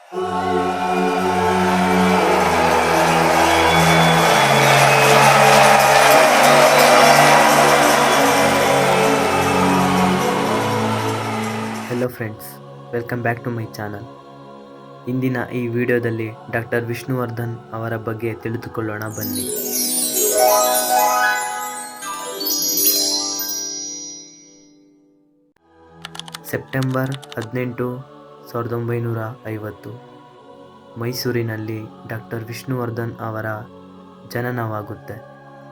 Hello friends, welcome back to my channel. ಇಂದಿನ ಈ ವಿಡಿಯೋದಲ್ಲಿ ಡಾಕ್ಟರ್ ವಿಷ್ಣುವರ್ಧನ್ ಅವರ ಬಗ್ಗೆ ತಿಳಿದುಕೊಳ್ಳೋಣ ಬನ್ನಿ. ಸೆಪ್ಟೆಂಬರ್ 18, 1950 ಮೈಸೂರಿನಲ್ಲಿ ಡಾಕ್ಟರ್ ವಿಷ್ಣುವರ್ಧನ್ ಅವರ ಜನನವಾಗುತ್ತೆ.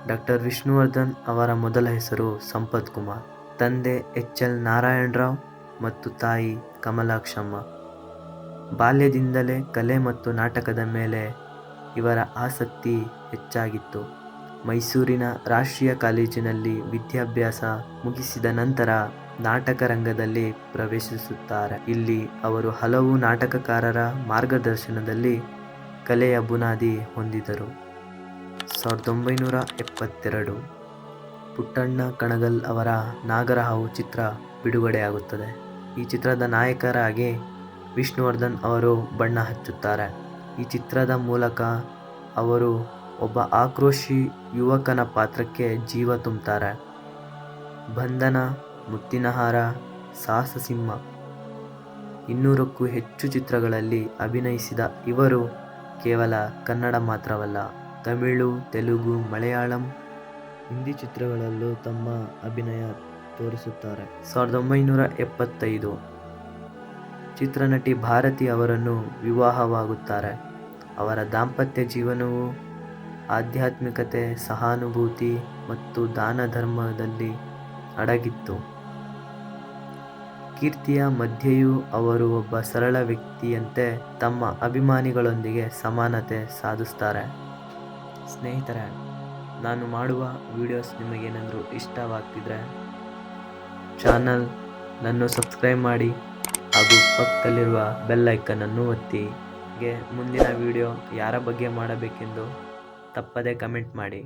ಡಾಕ್ಟರ್ ವಿಷ್ಣುವರ್ಧನ್ ಅವರ ಮೊದಲ ಹೆಸರು ಸಂಪತ್ ಕುಮಾರ್. ತಂದೆ ಎಚ್.ಎಲ್. ನಾರಾಯಣರಾವ್ ಮತ್ತು ತಾಯಿ ಕಮಲಾಕ್ಷಮ್ಮ. ಬಾಲ್ಯದಿಂದಲೇ ಕಲೆ ಮತ್ತು ನಾಟಕದ ಮೇಲೆ ಇವರ ಆಸಕ್ತಿ ಹೆಚ್ಚಾಗಿತ್ತು. ಮೈಸೂರಿನ ರಾಷ್ಟ್ರೀಯ ಕಾಲೇಜಿನಲ್ಲಿ ವಿದ್ಯಾಭ್ಯಾಸ ಮುಗಿಸಿದ ನಂತರ ನಾಟಕ ರಂಗದಲ್ಲಿ ಪ್ರವೇಶಿಸುತ್ತಾರೆ. ಇಲ್ಲಿ ಅವರು ಹಲವು ನಾಟಕಕಾರರ ಮಾರ್ಗದರ್ಶನದಲ್ಲಿ ಕಲೆಯ ಬುನಾದಿ ಹೊಂದಿದರು. 1972 ಪುಟ್ಟಣ್ಣ ಕಣಗಲ್ ಅವರ ನಾಗರಹಾವು ಚಿತ್ರ ಬಿಡುಗಡೆಯಾಗುತ್ತದೆ. ಈ ಚಿತ್ರದ ನಾಯಕರಾಗಿ ವಿಷ್ಣುವರ್ಧನ್ ಅವರು ಬಣ್ಣ ಹಚ್ಚುತ್ತಾರೆ. ಈ ಚಿತ್ರದ ಮೂಲಕ ಅವರು ಒಬ್ಬ ಆಕ್ರೋಶಿ ಯುವಕನ ಪಾತ್ರಕ್ಕೆ ಜೀವ ತುಂಬುತ್ತಾರೆ. ಬಂಧನ, ಮುತ್ತಿನಹಾರ, ಸಾಹಸಸಿಂಹ 200ಕ್ಕೂ ಹೆಚ್ಚು ಚಿತ್ರಗಳಲ್ಲಿ ಅಭಿನಯಿಸಿದ ಇವರು ಕೇವಲ ಕನ್ನಡ ಮಾತ್ರವಲ್ಲ, ತಮಿಳು, ತೆಲುಗು, ಮಲಯಾಳಂ, ಹಿಂದಿ ಚಿತ್ರಗಳಲ್ಲೂ ತಮ್ಮ ಅಭಿನಯ ತೋರಿಸುತ್ತಾರೆ. 1975 ಚಿತ್ರನಟಿ ಭಾರತಿ ಅವರನ್ನು ವಿವಾಹವಾಗುತ್ತಾರೆ. ಅವರ ದಾಂಪತ್ಯ ಜೀವನವು ಆಧ್ಯಾತ್ಮಿಕತೆ, ಸಹಾನುಭೂತಿ ಮತ್ತು ದಾನ ಧರ್ಮದಲ್ಲಿ ಅಡಗಿತ್ತು. ಕೀರ್ತಿಯ ಮಧ್ಯೆಯೂ ಅವರು ಒಬ್ಬ ಸರಳ ವ್ಯಕ್ತಿಯಂತೆ ತಮ್ಮ ಅಭಿಮಾನಿಗಳೊಂದಿಗೆ ಸಮಾನತೆ ಸಾಧಿಸುತ್ತಾರೆ. ಸ್ನೇಹಿತರೆ, ನಾನು ಮಾಡುವ ವಿಡಿಯೋಸ್ ನಿಮಗೇನಾದರೂ ಇಷ್ಟವಾಗ್ತಿದ್ರೆ ಚಾನಲ್ ಅನ್ನು ಸಬ್ಸ್ಕ್ರೈಬ್ ಮಾಡಿ ಹಾಗೂ ಪಕ್ಕದಲ್ಲಿರುವ ಬೆಲ್ ಐಕನ್ ಅನ್ನು ಒತ್ತಿ. ಮುಂದಿನ ವಿಡಿಯೋ ಯಾರ ಬಗ್ಗೆ ಮಾಡಬೇಕೆಂದು ತಪ್ಪದೇ ಕಮೆಂಟ್ ಮಾಡಿ.